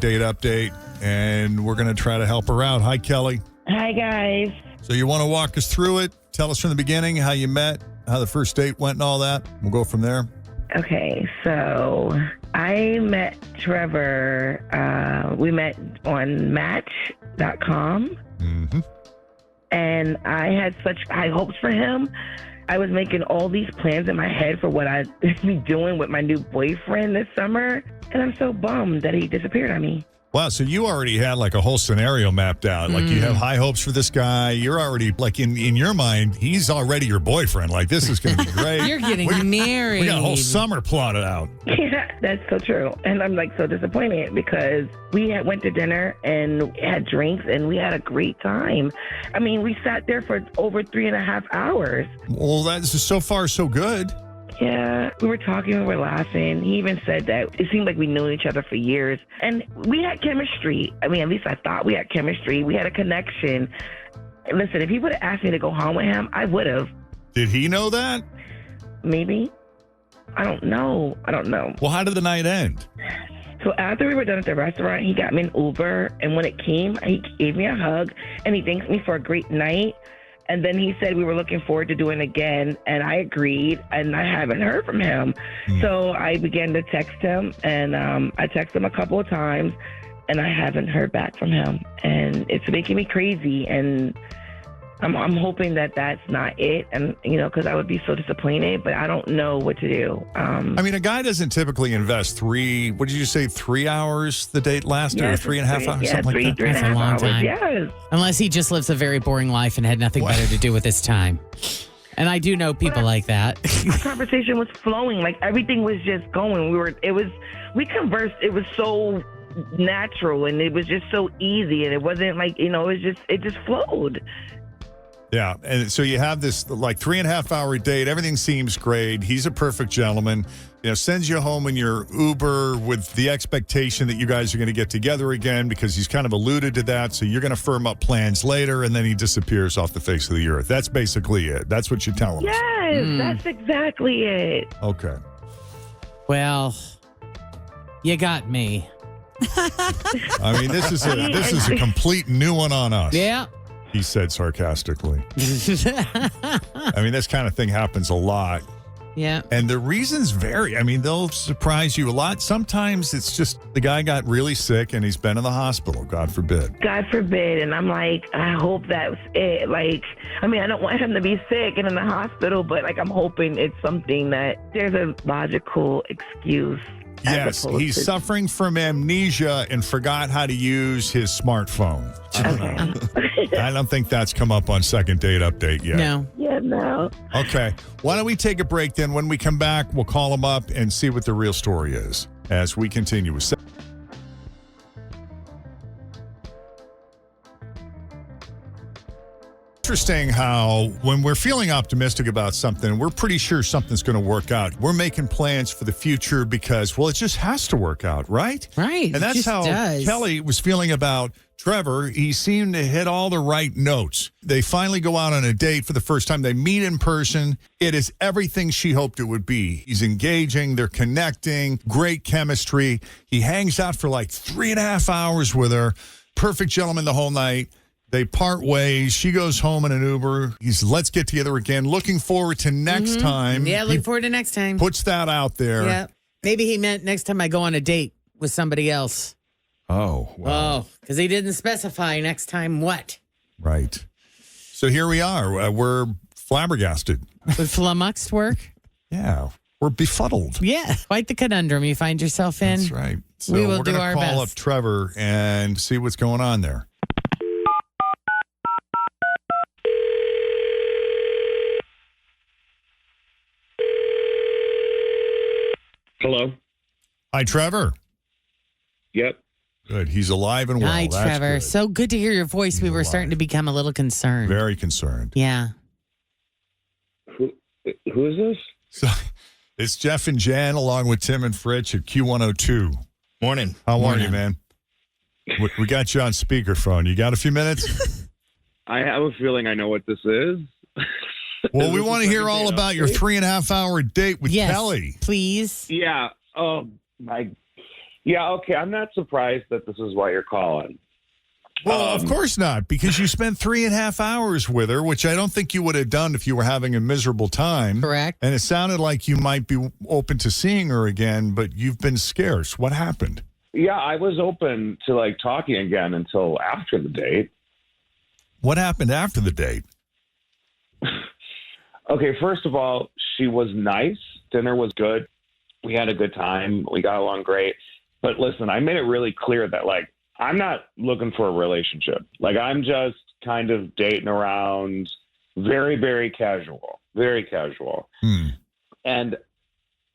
date update, and we're going to try to help her out. Hi, Kelly. Hi, guys. So you want to walk us through it? Tell us from the beginning how you met, how the first date went and all that. We'll go from there. Okay, so I met Trevor. We met on Match.com. Mm-hmm. And I had such high hopes for him. I was making all these plans in my head for what I'd be doing with my new boyfriend this summer. And I'm so bummed that he disappeared on me. Wow, so you already had like a whole scenario mapped out. Like you have high hopes for this guy. You're already, like in your mind, he's already your boyfriend. Like this is going to be great. You're getting married. We got a whole summer plotted out. Yeah, that's so true. And I'm like so disappointed because we went to dinner and had drinks and we had a great time. I mean, we sat there for over 3.5 hours. Well, that's so far so good. Yeah, we were talking, we were laughing. He even said that it seemed like we knew each other for years. And we had chemistry. I mean, at least I thought we had chemistry. We had a connection. Listen, if he would have asked me to go home with him, I would have. Did he know that? Maybe. I don't know. Well, how did the night end? So after we were done at the restaurant, he got me an Uber. And when it came, he gave me a hug. And he thanked me for a great night. And then he said we were looking forward to doing it again, and I agreed, and I haven't heard from him. So I began to text him, and I texted him a couple of times, and I haven't heard back from him. And it's making me crazy, and I'm hoping that that's not it, and because I would be so disappointed, but I don't know what to do. I mean, a guy doesn't typically invest 3 hours the date lasted, or 3.5 hours, something like that? That's a long time. Yes. Unless he just lives a very boring life and had nothing better to do with his time. And I do know people like that. Our conversation was flowing, like everything was just going. We conversed. It was so natural, and it was just so easy, and it wasn't like it just flowed. Yeah, and so you have this like 3.5 hour date. Everything seems great. He's a perfect gentleman. Sends you home in your Uber with the expectation that you guys are going to get together again because he's kind of alluded to that. So you're going to firm up plans later, and then he disappears off the face of the earth. That's basically it. That's what you're telling us. Yes, that's exactly it. Okay. Well, you got me. I mean, this is a complete new one on us. Yeah. He said sarcastically. I mean, this kind of thing happens a lot. Yeah. And the reasons vary. I mean, they'll surprise you a lot. Sometimes it's just the guy got really sick and he's been in the hospital, God forbid. God forbid. And I'm like, I hope that's it. Like, I mean, I don't want him to be sick and in the hospital, but like, I'm hoping it's something that there's a logical excuse. Yes, he's suffering from amnesia and forgot how to use his smartphone. Okay. I don't think that's come up on second date update yet. No. Yeah, no. Okay. Why don't we take a break then? When we come back, we'll call him up and see what the real story is as we continue with. Interesting how when we're feeling optimistic about something, we're pretty sure something's going to work out. We're making plans for the future because, well, it just has to work out, right? Right. And that's how Kelly was feeling about Trevor. He seemed to hit all the right notes. They finally go out on a date for the first time. They meet in person. It is everything she hoped it would be. He's engaging. They're connecting. Great chemistry. He hangs out for like 3.5 hours with her. Perfect gentleman the whole night. They part ways. She goes home in an Uber. Let's get together again. Looking forward to next time. Yeah, looking forward to next time. Puts that out there. Yeah. Maybe he meant next time I go on a date with somebody else. Oh. Wow. Oh, because he didn't specify next time what. Right. So here we are. We're flabbergasted. Would flummoxed work? Yeah. We're befuddled. Yeah. Quite the conundrum you find yourself in. That's right. So we will we're do going our to call best. up Trevor and see what's going on there. Hello. Hi, Trevor. Yep. Good. He's alive and well. Hi, That's Trevor. good. So good to hear your voice. He's we were alive. starting to become a little concerned. Very concerned. Yeah. Who is this? So it's Jeff and Jenn along with Tim and Fritch at Q102. Morning. How are Morning. you, man? We got you on speakerphone. You got a few minutes? I have a feeling I know what this is. Well, we This want to is hear all second date about your update? 3.5 hour date with Yes, Kelly. please. Yeah. Oh, my. Yeah, okay. I'm not surprised that this is why you're calling. Well, of course not, because you spent 3.5 hours with her, which I don't think you would have done if you were having a miserable time. Correct. And it sounded like you might be open to seeing her again, but you've been scarce. What happened? Yeah, I was open to like talking again until after the date. What happened after the date? Okay, first of all, she was nice. Dinner was good. We had a good time. We got along great. But listen, I made it really clear that, like, I'm not looking for a relationship. Like, I'm just kind of dating around, very, very casual. Very casual. And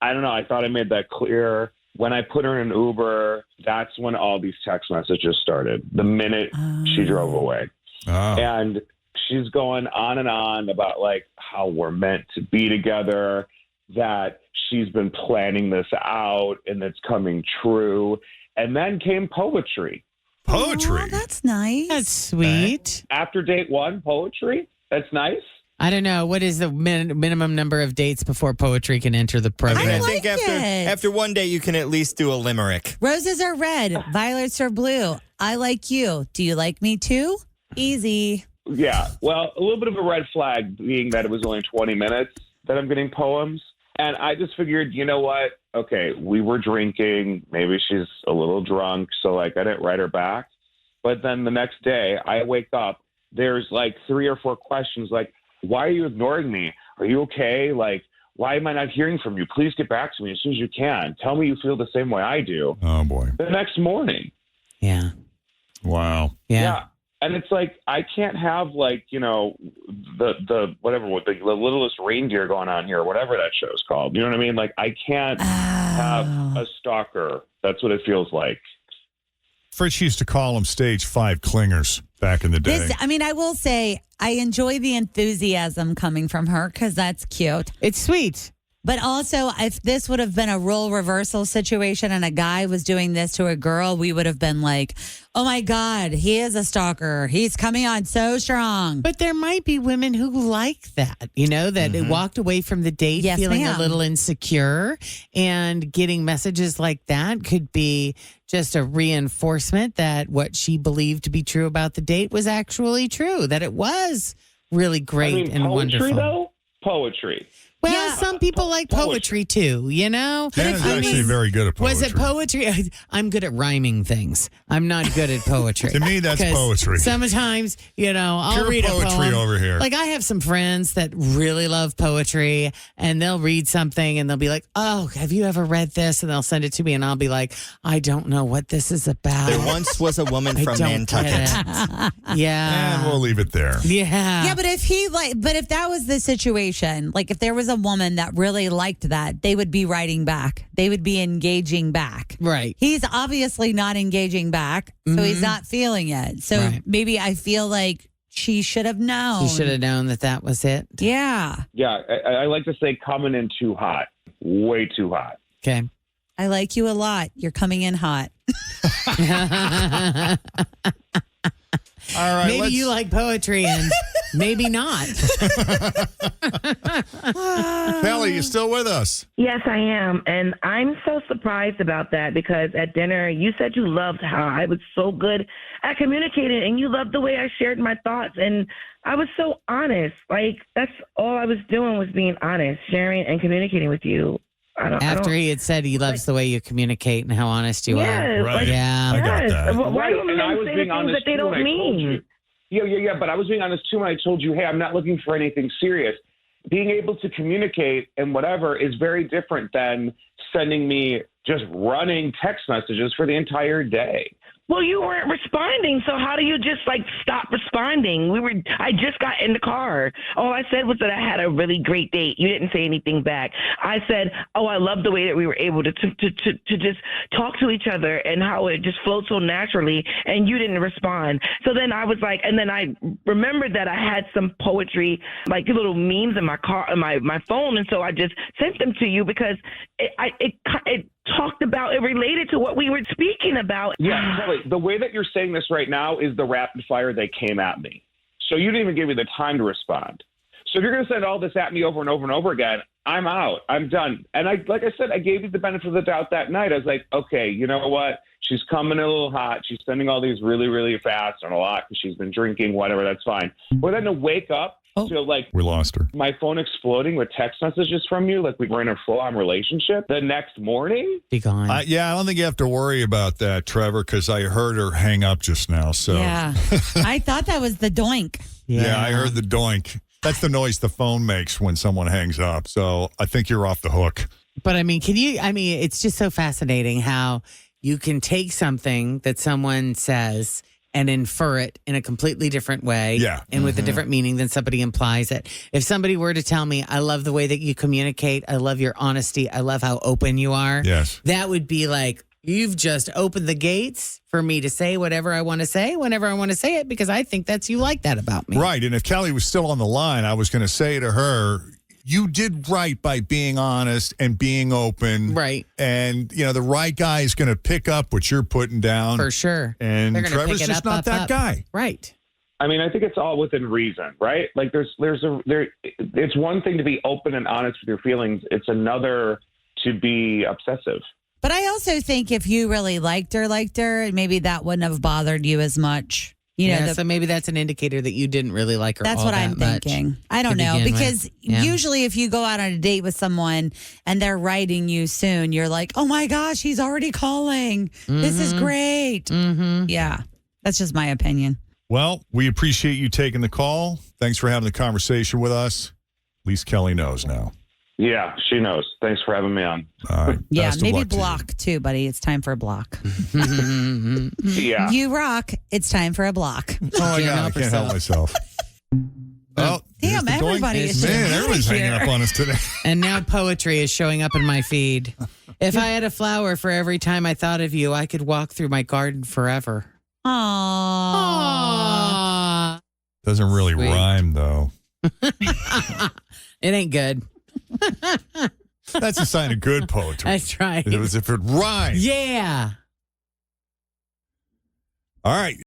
I don't know. I thought I made that clear. When I put her in an Uber, that's when all these text messages started, the minute she drove away. And she's going on and on about, like, how we're meant to be together, that she's been planning this out and it's coming true. And then came poetry. Poetry? Oh, that's nice. That's sweet. After date one, poetry? That's nice. I don't know. What is the minimum number of dates before poetry can enter the program? I think like it. after one day, you can at least do a limerick. Roses are red, violets are blue. I like you. Do you like me too? Easy. Yeah. Well, a little bit of a red flag being that it was only 20 minutes that I'm getting poems. And I just figured, you know what? Okay, we were drinking. Maybe she's a little drunk. So, like, I didn't write her back. But then the next day, I wake up. There's, like, 3 or 4 questions like, why are you ignoring me? Are you okay? Like, why am I not hearing from you? Please get back to me as soon as you can. Tell me you feel the same way I do. Oh, boy. The next morning. Yeah. Wow. Yeah. And it's like, I can't have, like, you know, the whatever, with the littlest reindeer going on here, or whatever that show's called. You know what I mean? Like, I can't have a stalker. That's what it feels like. Fritz used to call them stage 5 clingers back in the day. I will say, I enjoy the enthusiasm coming from her because that's cute. It's sweet. But also, if this would have been a role reversal situation and a guy was doing this to a girl, we would have been like, oh my God, he is a stalker. He's coming on so strong. But there might be women who like that, you know, that walked away from the date Yes, feeling ma'am. a little insecure, and getting messages like that could be just a reinforcement that what she believed to be true about the date was actually true, that it was really great I mean, and poetry, wonderful. though? Poetry. Well, Yeah. some people like poetry too, you know? Jen is actually very good at poetry. Was it poetry? I'm good at rhyming things. I'm not good at poetry. To me, that's 'Cause poetry. Sometimes, you know, I'll Pure read a poetry poem. over here. Like, I have some friends that really love poetry, and they'll read something and they'll be like, oh, have you ever read this? And they'll send it to me, and I'll be like, I don't know what this is about. There once was a woman I from don't Nantucket. get it. Yeah. And we'll leave it there. Yeah. Yeah, but if that was the situation, like if there was a woman that really liked that, they would be writing back. They would be engaging back. Right. He's obviously not engaging back, so he's not feeling it. So Right. maybe I feel like she should have known. You should have known that that was it. Yeah. Yeah, I like to say coming in too hot. Way too hot. Okay. I like you a lot. You're coming in hot. All right. Maybe you like poetry and maybe not. Kelly, you still with us? Yes, I am. And I'm so surprised about that because at dinner, you said you loved how I was so good at communicating and you loved the way I shared my thoughts. And I was so honest. Like, that's all I was doing was being honest, sharing and communicating with you. After he had said he loves the way you communicate and how honest you are. Yes, Right. like, Yeah. I got yes. that. Why do And I men was say the being things honest that they too don't when I told mean? you. Yeah. But I was being honest too when I told you, hey, I'm not looking for anything serious. Being able to communicate and whatever is very different than sending me just running text messages for the entire day. Well, you weren't responding, so how do you just stop responding? I just got in the car. All I said was that I had a really great date. You didn't say anything back. I said, "Oh, I love the way that we were able to just talk to each other and how it just flowed so naturally." And you didn't respond. So then I was like, and then I remembered that I had some poetry, like little memes in my car, in my phone, and so I just sent them to you because it talked about it related to what we were speaking about. Yeah, Kelly, the way that you're saying this right now is the rapid fire they came at me. So you didn't even give me the time to respond. So if you're going to send all this at me over and over and over again, I'm out. I'm done. And like I said, I gave you the benefit of the doubt that night. I was like, okay, you know what? She's coming in a little hot. She's sending all these really, really fast and a lot because she's been drinking, whatever. That's fine. But then to wake up to like We lost her. my phone exploding with text messages from you, like we were in a full-on relationship the next morning. Be gone. I don't think you have to worry about that, Trevor, because I heard her hang up just now. So Yeah. I thought that was the doink. yeah, I heard the doink. That's the noise the phone makes when someone hangs up. So I think you're off the hook. But I mean, it's just so fascinating how you can take something that someone says and infer it in a completely different way. Yeah. And with a different meaning than somebody implies it. If somebody were to tell me, I love the way that you communicate, I love your honesty, I love how open you are. Yes. That would be like, you've just opened the gates for me to say whatever I want to say, whenever I want to say it, because I think that's you like that about me. Right. And if Kelly was still on the line, I was going to say to her, you did right by being honest and being open. Right. And, the right guy is going to pick up what you're putting down. For sure. And They're gonna Trevor's pick it just up, not up, that up. guy. Right. I mean, I think it's all within reason, right? Like it's one thing to be open and honest with your feelings. It's another to be obsessive. But I also think if you really liked her, maybe that wouldn't have bothered you as much. So maybe that's an indicator that you didn't really like her. That's all what that I'm much thinking. I don't to know, begin with. because Yeah. usually if you go out on a date with someone and they're writing you soon, you're like, oh my gosh, he's already calling. This is great. Mm-hmm. Yeah, that's just my opinion. Well, we appreciate you taking the call. Thanks for having the conversation with us. At least Kelly knows now. Yeah, she knows. Thanks for having me on. All right. Yeah, Best of maybe luck to you. block too, buddy. It's time for a block. Yeah. You rock. It's time for a block. Oh, my God. I can't help myself. Oh, here's Damn, the doink. everybody is just Man, outta everyone's hanging here. up on us today. And now poetry is showing up in my feed. If I had a flower for every time I thought of you, I could walk through my garden forever. Aww. Aww. Doesn't really Sweet. rhyme, though. It ain't good. That's a sign of good poetry. That's right. It was if it rhymed. Yeah. All right.